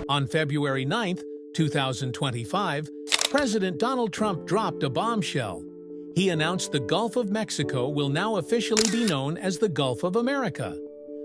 On February 9, 2025, President Donald Trump dropped a bombshell. He announced the Gulf of Mexico will now officially be known as the Gulf of America.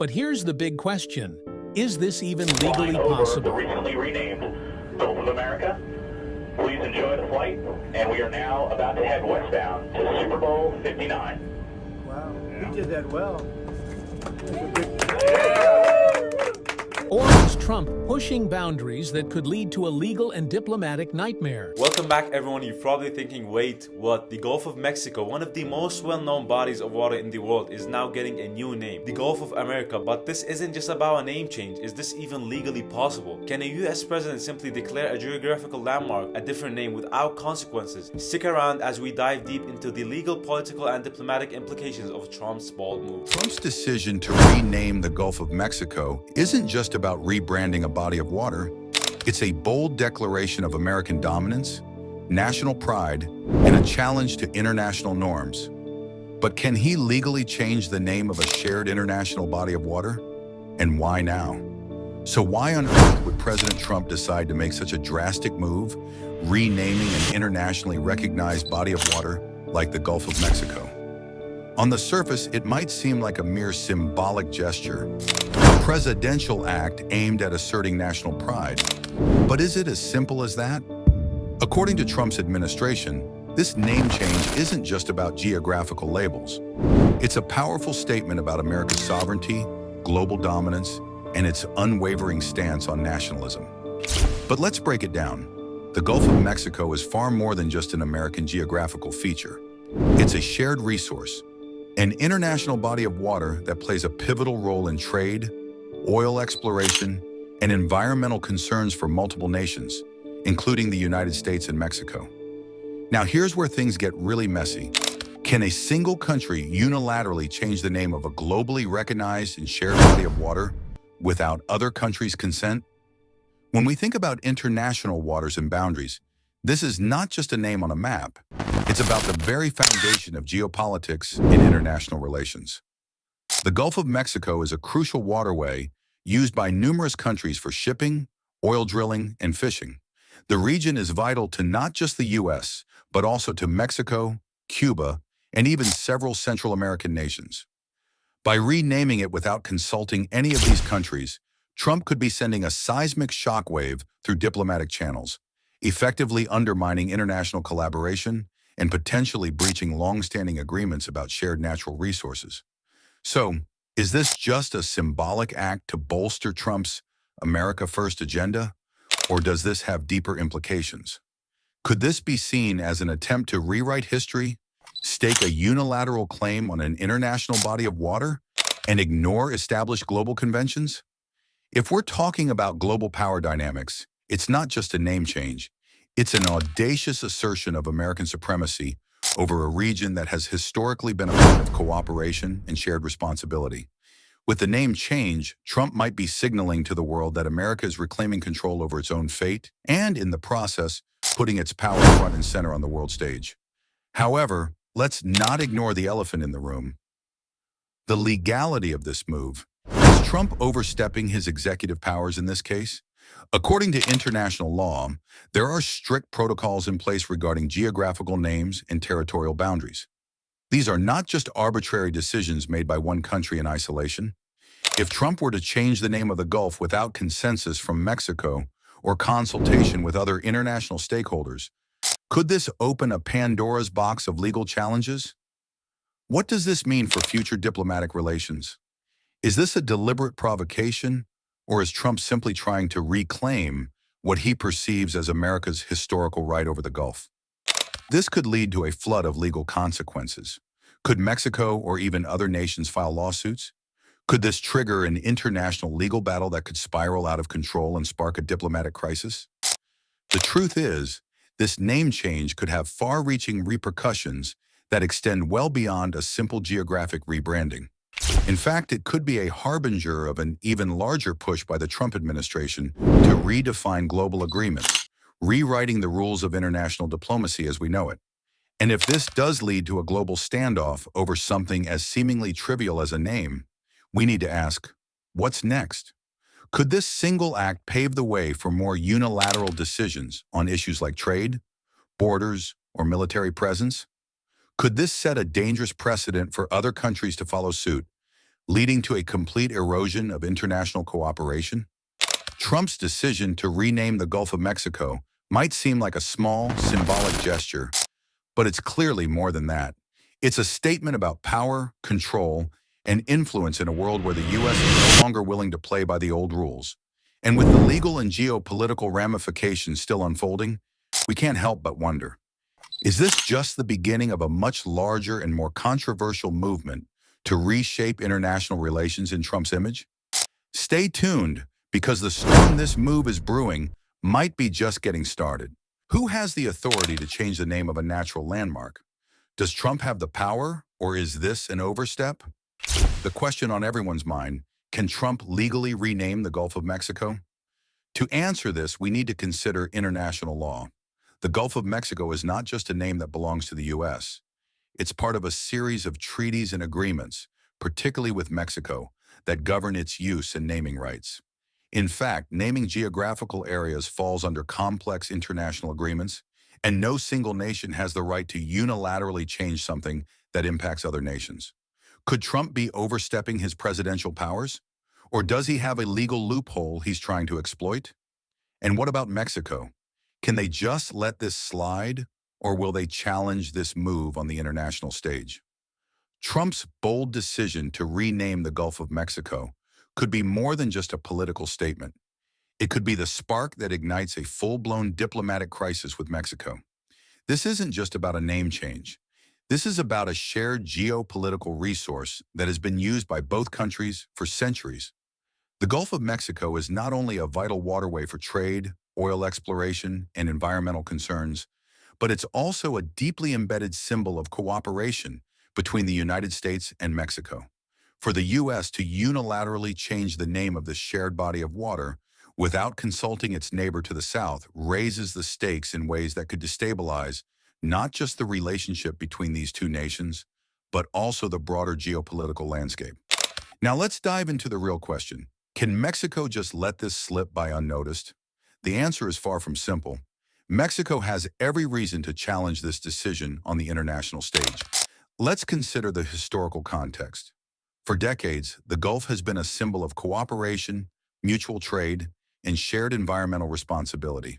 But here's the big question. Is this even legally possible? The recently renamed Gulf of America. Please enjoy the flight, and we are now about to head westbound to Super Bowl 59. Wow, he did that well. Or is Trump pushing boundaries that could lead to a legal and diplomatic nightmare? Welcome back, everyone. You're probably thinking, wait, what? The Gulf of Mexico, one of the most well-known bodies of water in the world, is now getting a new name, the Gulf of America. But this isn't just about a name change. Is this even legally possible? Can a US president simply declare a geographical landmark a different name without consequences? Stick around as we dive deep into the legal, political, and diplomatic implications of Trump's bold move. Trump's decision to rename the Gulf of Mexico isn't just about rebranding a body of water. It's a bold declaration of American dominance, national pride, and a challenge to international norms. But can he legally change the name of a shared international body of water? And why now? So why on earth would President Trump decide to make such a drastic move, renaming an internationally recognized body of water like the Gulf of Mexico? On the surface, it might seem like a mere symbolic gesture, a presidential act aimed at asserting national pride. But is it as simple as that? According to Trump's administration, this name change isn't just about geographical labels. It's a powerful statement about America's sovereignty, global dominance, and its unwavering stance on nationalism. But let's break it down. The Gulf of Mexico is far more than just an American geographical feature. It's a shared resource, an international body of water that plays a pivotal role in trade, oil exploration, and environmental concerns for multiple nations, including the United States and Mexico. Now here's where things get really messy. Can a single country unilaterally change the name of a globally recognized and shared body of water without other countries' consent? When we think about international waters and boundaries, this is not just a name on a map. It's about the very foundation of geopolitics in international relations. The Gulf of Mexico is a crucial waterway used by numerous countries for shipping, oil drilling, and fishing. The region is vital to not just the US, but also to Mexico, Cuba, and even several Central American nations. By renaming it without consulting any of these countries, Trump could be sending a seismic shockwave through diplomatic channels, effectively undermining international collaboration and potentially breaching long-standing agreements about shared natural resources. So, is this just a symbolic act to bolster Trump's America First agenda, or does this have deeper implications? Could this be seen as an attempt to rewrite history, stake a unilateral claim on an international body of water, and ignore established global conventions? If we're talking about global power dynamics, it's not just a name change. It's an audacious assertion of American supremacy over a region that has historically been a part of cooperation and shared responsibility. With the name change, Trump might be signaling to the world that America is reclaiming control over its own fate and, in the process, putting its power front and center on the world stage. However, let's not ignore the elephant in the room. The legality of this move. Is Trump overstepping his executive powers in this case? According to international law, there are strict protocols in place regarding geographical names and territorial boundaries. These are not just arbitrary decisions made by one country in isolation. If Trump were to change the name of the Gulf without consensus from Mexico or consultation with other international stakeholders, could this open a Pandora's box of legal challenges? What does this mean for future diplomatic relations? Is this a deliberate provocation, or is Trump simply trying to reclaim what he perceives as America's historical right over the Gulf? This could lead to a flood of legal consequences. Could Mexico or even other nations file lawsuits? Could this trigger an international legal battle that could spiral out of control and spark a diplomatic crisis? The truth is, this name change could have far-reaching repercussions that extend well beyond a simple geographic rebranding. In fact, it could be a harbinger of an even larger push by the Trump administration to redefine global agreements, rewriting the rules of international diplomacy as we know it. And if this does lead to a global standoff over something as seemingly trivial as a name, we need to ask, what's next? Could this single act pave the way for more unilateral decisions on issues like trade, borders, or military presence? Could this set a dangerous precedent for other countries to follow suit, leading to a complete erosion of international cooperation? Trump's decision to rename the Gulf of Mexico might seem like a small, symbolic gesture, but it's clearly more than that. It's a statement about power, control, and influence in a world where the U.S. is no longer willing to play by the old rules. And with the legal and geopolitical ramifications still unfolding, we can't help but wonder, is this just the beginning of a much larger and more controversial movement to reshape international relations in Trump's image? Stay tuned, because the storm this move is brewing might be just getting started. Who has the authority to change the name of a natural landmark? Does Trump have the power, or is this an overstep? The question on everyone's mind, can Trump legally rename the Gulf of Mexico? To answer this, we need to consider international law. The Gulf of Mexico is not just a name that belongs to the U.S. It's part of a series of treaties and agreements, particularly with Mexico, that govern its use and naming rights. In fact, naming geographical areas falls under complex international agreements, and no single nation has the right to unilaterally change something that impacts other nations. Could Trump be overstepping his presidential powers? Or does he have a legal loophole he's trying to exploit? And what about Mexico? Can they just let this slide, or will they challenge this move on the international stage? Trump's bold decision to rename the Gulf of Mexico could be more than just a political statement. It could be the spark that ignites a full-blown diplomatic crisis with Mexico. This isn't just about a name change. This is about a shared geopolitical resource that has been used by both countries for centuries. The Gulf of Mexico is not only a vital waterway for trade, oil exploration, and environmental concerns, but it's also a deeply embedded symbol of cooperation between the United States and Mexico. For the U.S. to unilaterally change the name of this shared body of water without consulting its neighbor to the south raises the stakes in ways that could destabilize not just the relationship between these two nations, but also the broader geopolitical landscape. Now let's dive into the real question. Can Mexico just let this slip by unnoticed? The answer is far from simple. Mexico has every reason to challenge this decision on the international stage. Let's consider the historical context. For decades, the Gulf has been a symbol of cooperation, mutual trade, and shared environmental responsibility.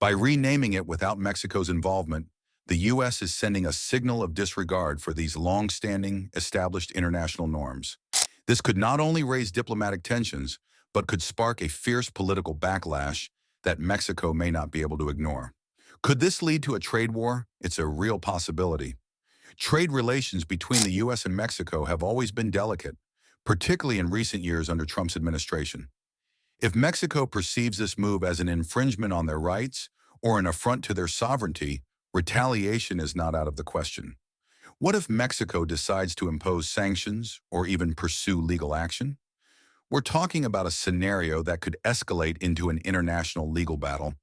By renaming it without Mexico's involvement, the U.S. is sending a signal of disregard for these long-standing, established international norms. This could not only raise diplomatic tensions, but could spark a fierce political backlash that Mexico may not be able to ignore. Could this lead to a trade war? It's a real possibility. Trade relations between the U.S. and Mexico have always been delicate, particularly in recent years under Trump's administration. If Mexico perceives this move as an infringement on their rights or an affront to their sovereignty, retaliation is not out of the question. What if Mexico decides to impose sanctions or even pursue legal action? We're talking about a scenario that could escalate into an international legal battle,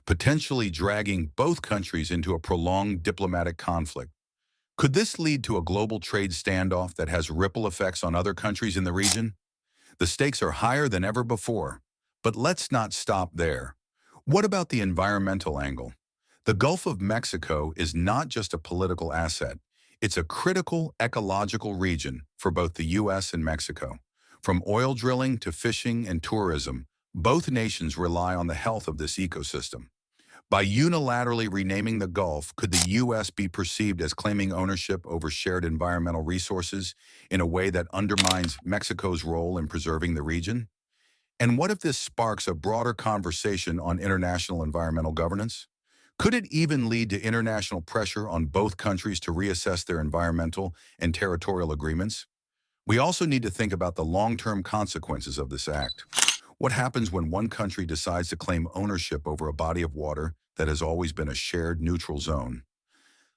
potentially dragging both countries into a prolonged diplomatic conflict. Could this lead to a global trade standoff that has ripple effects on other countries in the region? The stakes are higher than ever before. But let's not stop there. What about the environmental angle? The Gulf of Mexico is not just a political asset. It's a critical ecological region for both the U.S. and Mexico. From oil drilling to fishing and tourism, both nations rely on the health of this ecosystem. By unilaterally renaming the Gulf, could the U.S. be perceived as claiming ownership over shared environmental resources in a way that undermines Mexico's role in preserving the region? And what if this sparks a broader conversation on international environmental governance? Could it even lead to international pressure on both countries to reassess their environmental and territorial agreements? We also need to think about the long-term consequences of this act. What happens when one country decides to claim ownership over a body of water that has always been a shared neutral zone?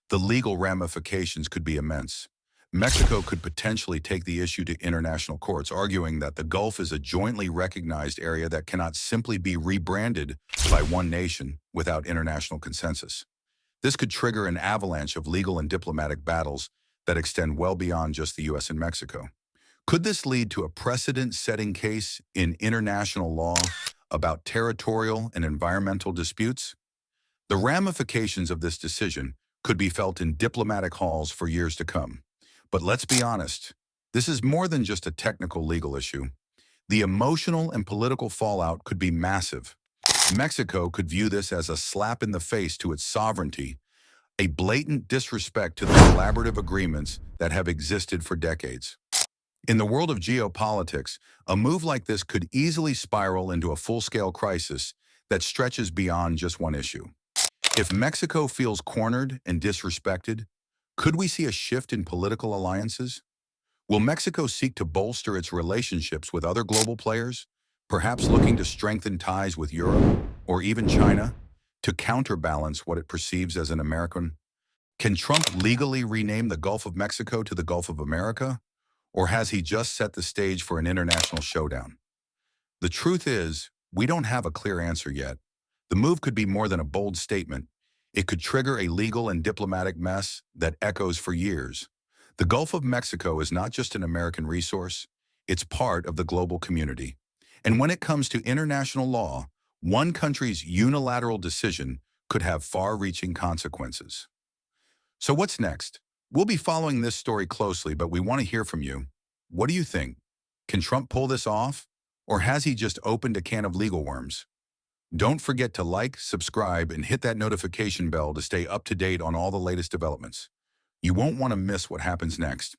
The legal ramifications could be immense. Mexico could potentially take the issue to international courts, arguing that the Gulf is a jointly recognized area that cannot simply be rebranded by one nation without international consensus. This could trigger an avalanche of legal and diplomatic battles that extend well beyond just the U.S. and Mexico. Could this lead to a precedent-setting case in international law about territorial and environmental disputes? The ramifications of this decision could be felt in diplomatic halls for years to come. But let's be honest, this is more than just a technical legal issue. The emotional and political fallout could be massive. Mexico could view this as a slap in the face to its sovereignty, a blatant disrespect to the collaborative agreements that have existed for decades. In the world of geopolitics, a move like this could easily spiral into a full-scale crisis that stretches beyond just one issue. If Mexico feels cornered and disrespected, could we see a shift in political alliances? Will Mexico seek to bolster its relationships with other global players, perhaps looking to strengthen ties with Europe or even China to counterbalance what it perceives as an American? Can Trump legally rename the Gulf of Mexico to the Gulf of America, or has he just set the stage for an international showdown? The truth is, we don't have a clear answer yet. The move could be more than a bold statement. It could trigger a legal and diplomatic mess that echoes for years. The Gulf of Mexico is not just an American resource, it's part of the global community. And when it comes to international law, one country's unilateral decision could have far-reaching consequences. So what's next? We'll be following this story closely, but we want to hear from you. What do you think? Can Trump pull this off? Or has he just opened a can of legal worms? Don't forget to like, subscribe, and hit that notification bell to stay up to date on all the latest developments. You won't want to miss what happens next.